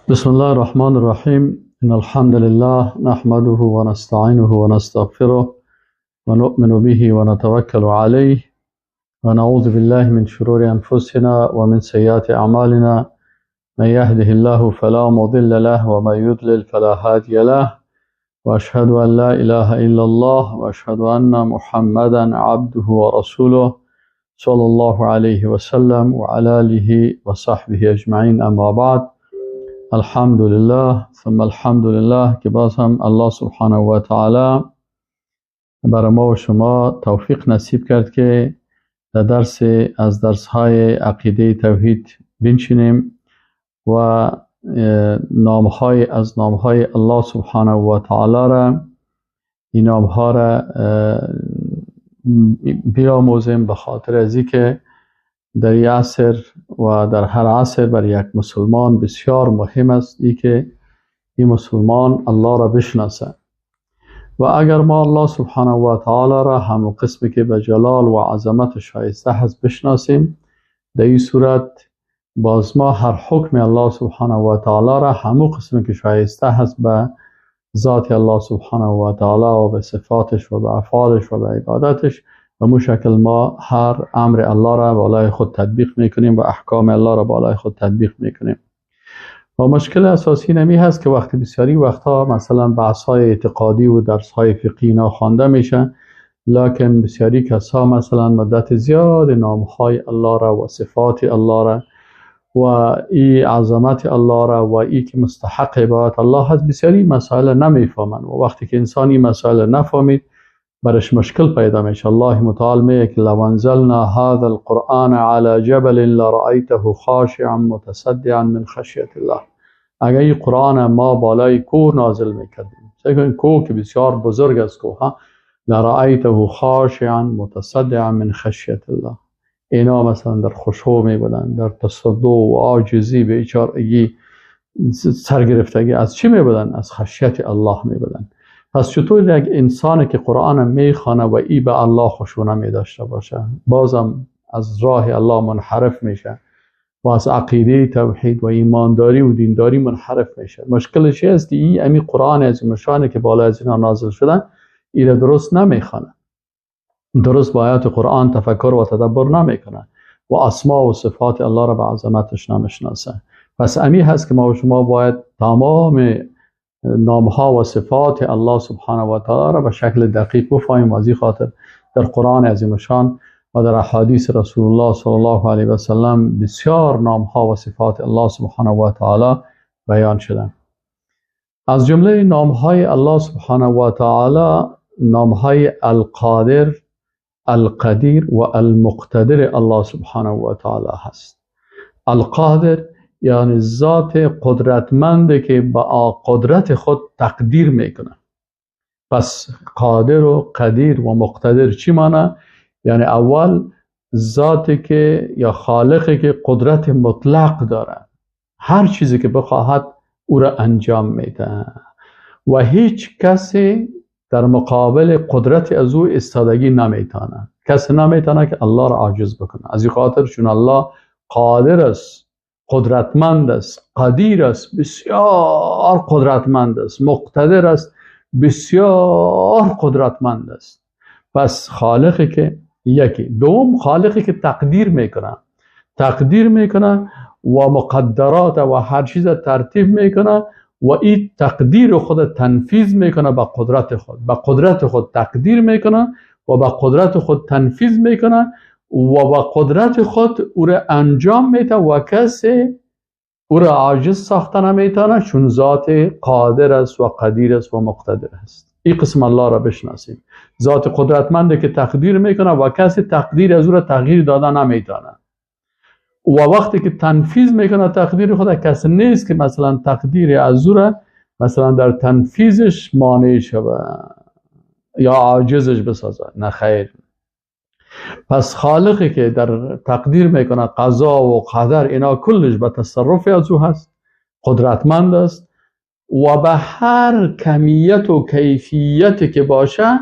بسم الله الرحمن الرحيم. إن الحمد لله نحمده ونستعينه ونستغفره ونؤمن به ونتوكل عليه ونعوذ بالله من شرور أنفسنا ومن سيئات أعمالنا. من يهده الله فلا مضل له ومن يضلل فلا هادي له، وأشهد أن لا إله إلا الله وأشهد أن محمدا عبده ورسوله صلى الله عليه وسلم وعلى آله وصحبه أجمعين. أما بعد، الحمدلله ثم الحمدلله که باز هم الله سبحانه و تعالی برای ما و شما توفیق نصیب کرد که در درس از درس‌های عقیده توحید بنشینیم و نام‌های از نام‌های الله سبحانه و تعالی را، این نام‌ها را بیاموزیم، به خاطر از اینکه در این عصر و در هر عصر برای یک مسلمان بسیار مهم است که این مسلمان الله را بشناسه. و اگر ما الله سبحانه و تعالی را همون قسمی که به جلال و عظمت شایسته هست بشناسیم، در این صورت باز ما هر حکم الله سبحانه و تعالی را همون قسمی که شایسته هست به ذات الله سبحانه و تعالی و به صفاتش و به افعالش و به عبادتش، و مشکل ما هر امر الله را بالای خود تطبیق میکنیم و احکام الله را بالای خود تطبیق میکنیم. و مشکل اساسی نمی هست که وقتی بسیاری وقتها مثلا بحث های اعتقادی و درس های فقهی خوانده میشه، لکن بسیاری کسا مثلا مدت زیاد نام های الله را و صفات الله را و ای عظمت الله را و ای که مستحق عبادت الله هست بسیاری مسائل نمیفهمند. و وقتی که انسان این مسائل نفهمید برش مشکل پیدا میشه. الله متعال میگه که لو انزلنا هذا القرآن على جبل لرأيته خاشعا متصدعا من خشیت الله. اگر این قرآن ما بالای کوه نازل میکردیم، این کوه که بسیار بزرگ است کوه، لرأيته خاشعا متصدعا من خشیت الله، اینا مثلا در خشوع میبودن، در تصدع و عاجزی به بیچارگی سرگرفتگی از چی میبودن؟ از خشیت الله میبودن. پس چطور یک انسانی که قرآن میخوانه و ای به الله خشوع نمیداشته باشه، بازم از راه الله منحرف میشه و از عقیده توحید و ایمانداری و دینداری منحرف میشه. مشکلش چی است؟ این قرآن عظیم شانه که بالا از اینا نازل شدن اینا درست نمیخوانه، درست با آیات قرآن تفکر و تدبر نمیکنه و اسما و صفات الله را به عظمتش نمیشناسه. پس امی هست که ما و شما باید تمام نامها و صفات الله سبحانه و تعالی را به شکل دقیق بفهمیم. و از این خاطر در قرآن عظیم شان و در احادیث رسول الله صلی الله علیه و سلم بسیار نامها و صفات الله سبحانه و تعالی بیان شده. از جمله نامهای الله سبحانه و تعالی نامهای القادر، القدیر و المقتدر الله سبحانه و تعالی هست. القادر یعنی ذات قدرتمنده که با قدرت خود تقدیر میکنه. پس قادر و قدیر و مقتدر چی معنی؟ یعنی اول ذاتی که یا خالقی که قدرت مطلق داره، هر چیزی که بخواهد او را انجام میده و هیچ کسی در مقابل قدرت از او استادگی نمیتونه. کسی نمیتونه که الله را عاجز بکنه. از این خاطر چون الله قادر است، قدرتمند است، قدیر است، بسیار قدرتمند است، مقتدر است، بسیار قدرتمند است. پس خالقی که یکی، دوم خالقی که تقدیر میکنه و مقدرات و هر چیز ترتیب میکنه و این تقدیر خود تنفیذ میکنه به قدرت خود. به قدرت خود تقدیر میکنه و به قدرت خود تنفیذ میکنه و با قدرت خود او را انجام میده و کسی او را عاجز ساخته نمیتونه، چون ذات قادر است و قدیر است و مقتدر است. این قسم الله را بشناسیم. ذات قدرتمنده که تقدیر میکنه و کسی تقدیر از او را تغییر داده نمیتونه. و وقتی که تنفیذ میکنه تقدیر خود، کسی نیست که مثلا تقدیر از او را مثلا در تنفیذش مانع شوه یا عاجزش بسازه، نه خیر. پس خالقی که در تقدیر میکنه قضا و قدر اینا کلش به تصرف از او هست، قدرتمند است و به هر کمیت و کیفیتی که باشه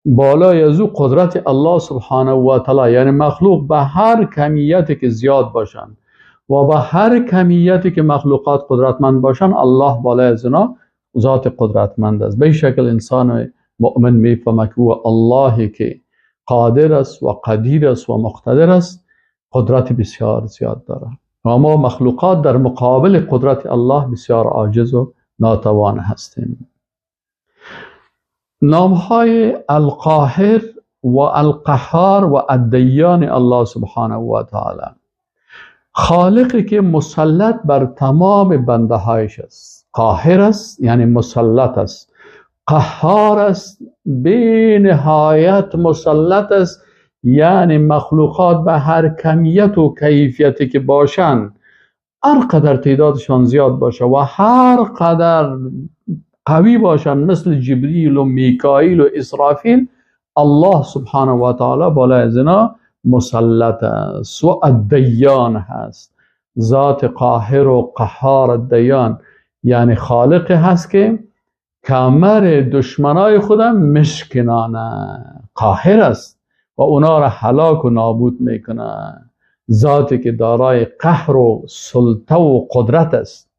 بالای از او قدرت الله سبحانه و تعالی، یعنی مخلوق به هر کمیتی که زیاد باشن و به هر کمیتی که مخلوقات قدرتمند باشن الله بالای از اونا ذات قدرتمند است. به این شکل انسان مؤمن میفهمه که او اللهی که قادر است و قدیر است و مقتدر است قدرت بسیار زیاد داره و ما مخلوقات در مقابل قدرت الله بسیار عاجز و ناتوان هستیم. نامهای القاهر و القهار و الدیان الله سبحانه و تعالی، خالقی که مسلط بر تمام بنده هایش است. قاهر است یعنی مسلط است، قهار است به نهایت مسلط است، یعنی مخلوقات به هر کمیت و کیفیتی که باشند، هر قدر تعدادشان زیاد باشه و هر قدر قوی باشن مثل جبریل و میکائیل و اسرافیل، الله سبحانه و تعالی بالای از اینا مسلط است و الدیان هست. ذات قاهر و قهار الدیان یعنی خالق هست که کمر دشمنای خودم مشکنانه، قاهر است و اونا را هلاک و نابود میکنه. ذاتی که دارای قهر و سلطه و قدرت است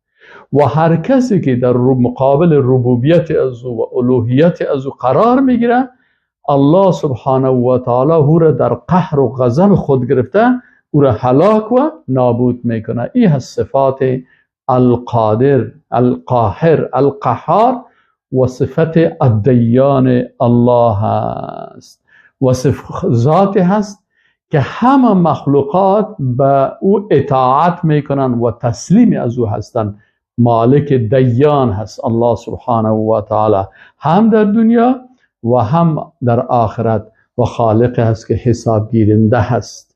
و هر کسی که در مقابل ربوبیت از و الوهیت از قرار میگیره، الله سبحانه و تعالی او را در قهر و غضب خود گرفته او را هلاک و نابود میکنه. این هست صفات القادر، القاهر، القهار و صفت الدیان الله هست و ذاتی هست که همه مخلوقات به او اطاعت میکنن و تسلیم از او هستند. مالک دیان هست الله سبحانه و تعالی، هم در دنیا و هم در آخرت، و خالق هست که حساب گیرنده هست،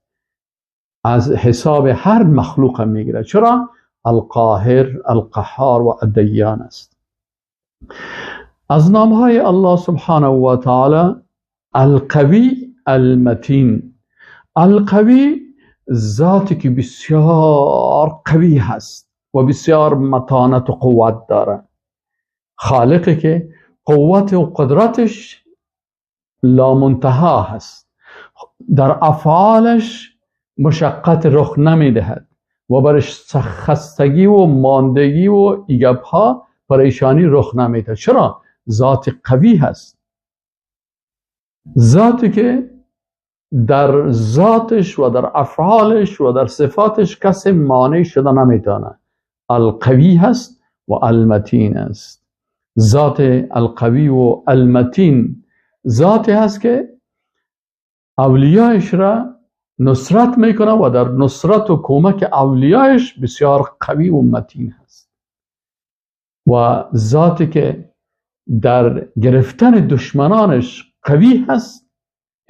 از حساب هر مخلوق میگیره. چرا؟ القاهر، القهار و الدیان است. از نامهای الله سبحانه و تعالی القوی، المتین. القوی ذاتی که بسیار قوی هست و بسیار متانت و قوت داره، خالقی که قوت و قدرتش لامنتها هست، در افعالش مشقت رخ نمیدهد و برش خستگی و ماندگی و ایگبها پریشانی رخ نمیده. چرا؟ ذات قوی هست، ذاتی که در ذاتش و در افعالش و در صفاتش کسی مانع شده نمیتونه. القوی هست و المتین است. ذات القوی و المتین ذاتی هست که اولیایش را نصرت میکنه و در نصرت و کمک اولیایش بسیار قوی و متین هست، و ذاتی که در گرفتن دشمنانش قوی هست.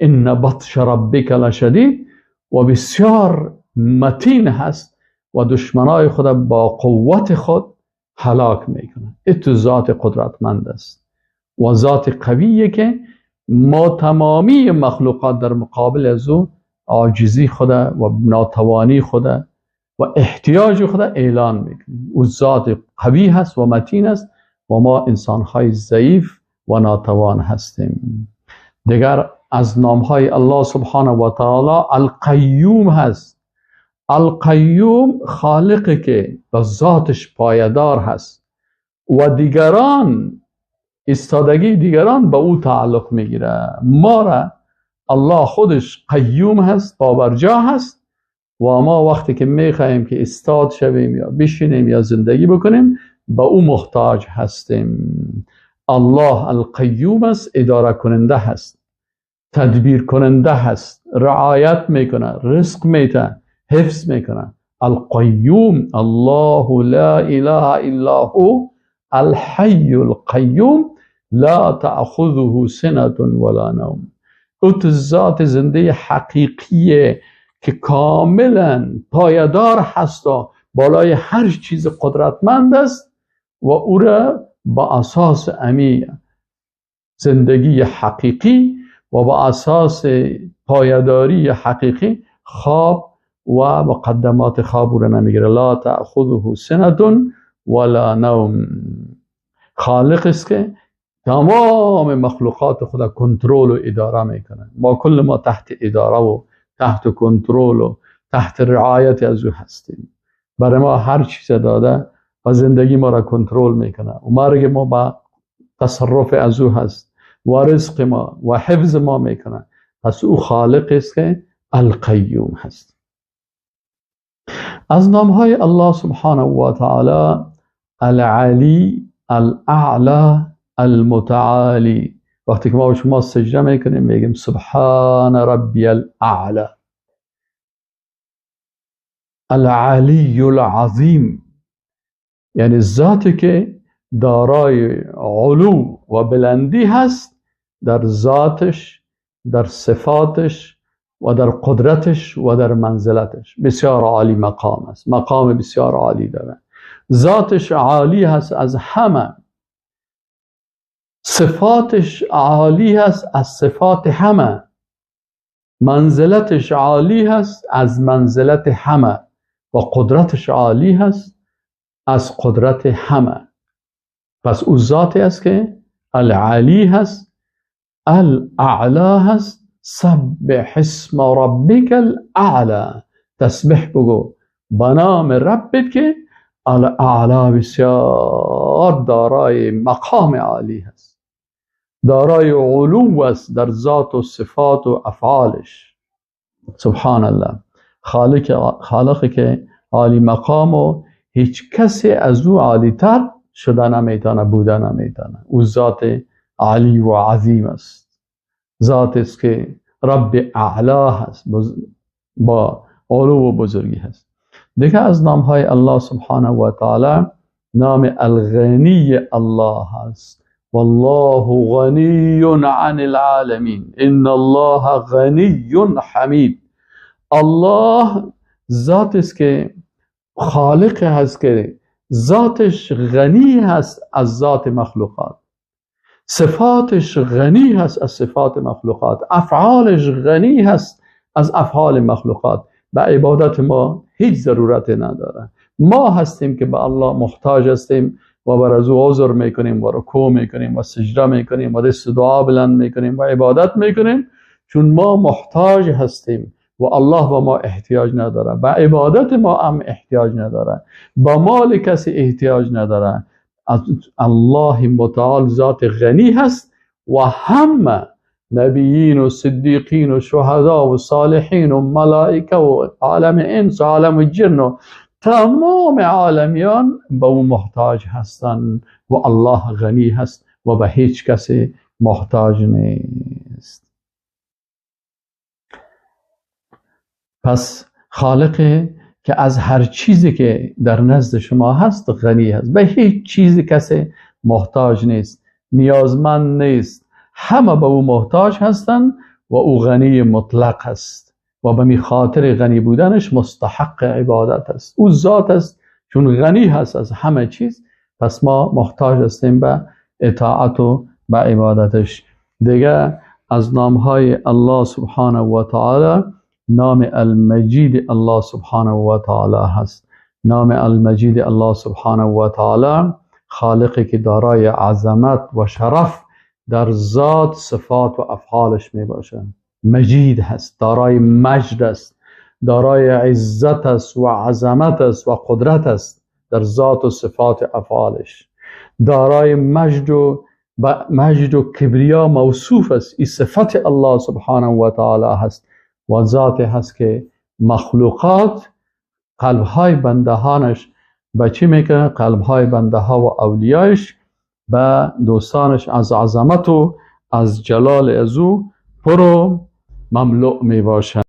ان بطش ربک لشدید و بسیار متین هست و دشمنای خود با قوت خود هلاک میکنه. این ذات قدرتمند است و ذات قویه که ما تمامی مخلوقات در مقابل از او عاجزی خود و ناتوانی خود و احتیاج خود اعلان میکنیم. او ذات قوی هست و متین است و ما انسانهای ضعیف و ناتوان هستیم. دیگر از نامهای الله سبحانه و تعالی القیوم هست. القیوم خالقی که به ذاتش پایدار هست و دیگران، استادگی دیگران به او تعلق میگیره. ما را الله خودش قیوم هست، پابرجا هست، و ما وقتی که میخواهیم که استاد شویم یا بشینیم یا زندگی بکنیم به او محتاج هستیم. الله القیوم است، اداره کننده هست، تدبیر کننده هست، رعایت میکنه، رزق میده، حفظ میکنه. القیوم، الله لا اله الا هو الحی القیوم لا تأخذه سنة ولا نوم. او ذات زنده حقیقیه که کاملا پایدار هست و بالای هر چیز قدرتمند است و او را با اساس امی زندگی حقیقی و با اساس پایداری حقیقی خواب و مقدمات خواب او را نمیگیره. لا تأخذه سنة ولا نوم. خالق است که تمام مخلوقات خدا کنترل و اداره میکنه. ما کل ما تحت اداره و تحت کنترل و تحت رعایت از او هستیم. برای ما هر چیز داده و زندگی ما را کنترل میکنه و مرگ ما با تصرف از او هست و رزق ما و حفظ ما میکنه. پس او خالق است که القیوم هست. از نامهای الله سبحانه و تعالی العلی، الاعلی، المتعالی. وقتی که ما شما سجده میکنیم میگیم سبحان ربی الاعلی، العلی العظیم، یعنی ذاتی که دارای علو و بلندی هست در ذاتش، در صفاتش و در قدرتش و در منزلتش. بسیار عالی مقام است، مقام بسیار عالی داره. ذاتش عالی هست از همه، صفاتش عالی هست از صفات همه، منزلتش عالی هست از منزلت همه و قدرتش عالی هست از قدرت همه. پس او ذاتی است که العلی هست، الاعلا هست. سبح اسم ربک الاعلا، تسبح بگو به نام ربت که الاعلا بسیار دارای مقام عالی هست، دارای علو است در ذات و صفات و افعالش. سبحان الله، خالقی که عالی مقام و هیچ کسی از او عالی تر شده نمیتونه، بوده نمیتونه. او ذات عالی و عظیم است، ذات است که رب اعلا هست، با علو و بزرگی هست. دیگه از نامهای الله سبحانه و تعالی نام الغنی الله هست. والله غنی عن العالمین، ان الله غنی حمید. الله ذات است که خالق هست که ذاتش غنی هست از ذات مخلوقات، صفاتش غنی هست از صفات مخلوقات، افعالش غنی هست از افعال مخلوقات. به عبادت ما هیچ ضرورت نداره. ما هستیم که به الله محتاج هستیم و بر از او عذر میکنیم و رکوع میکنیم و سجده میکنیم و دست دعا بلند میکنیم و عبادت میکنیم، چون ما محتاج هستیم و الله با ما احتیاج نداره. به عبادت ما هم احتیاج نداره، با مال کسی احتیاج نداره. الله متعال ذات غنی هست و همه نبیین و صدیقین و شهدا و صالحین و ملائکه و عالم انس و عالم جن و تمام عالمیان به او محتاج هستند و الله غنی هست و به هیچ کسی محتاج نیست. پس خالقی که از هر چیزی که در نزد شما هست غنی هست، به هیچ چیزی کسی محتاج نیست، نیازمند نیست. همه به او محتاج هستند و او غنی مطلق است و به خاطر غنی بودنش مستحق عبادت است. او ذات است، چون غنی هست از همه چیز، پس ما محتاج هستیم به اطاعت و به عبادتش. دیگه از نامهای الله سبحانه و تعالی نام المجید الله سبحانه و تعالی هست. نام المجید الله سبحانه و تعالی خالقی که دارای عظمت و شرف در ذات، صفات و افعالش می باشه. مجید هست، دارای مجد است، دارای عزت است و عظمت است و قدرت است در ذات و صفات افعالش. دارای مجد و کبریا موصوف است. این صفت الله سبحانه و تعالی هست و ذاتی هست که مخلوقات قلبهای بندهانش به چی میکنه؟ قلبهای بنده ها و اولیایش به دوستانش از عظمت و از جلال از او پر و مملوء می باشند.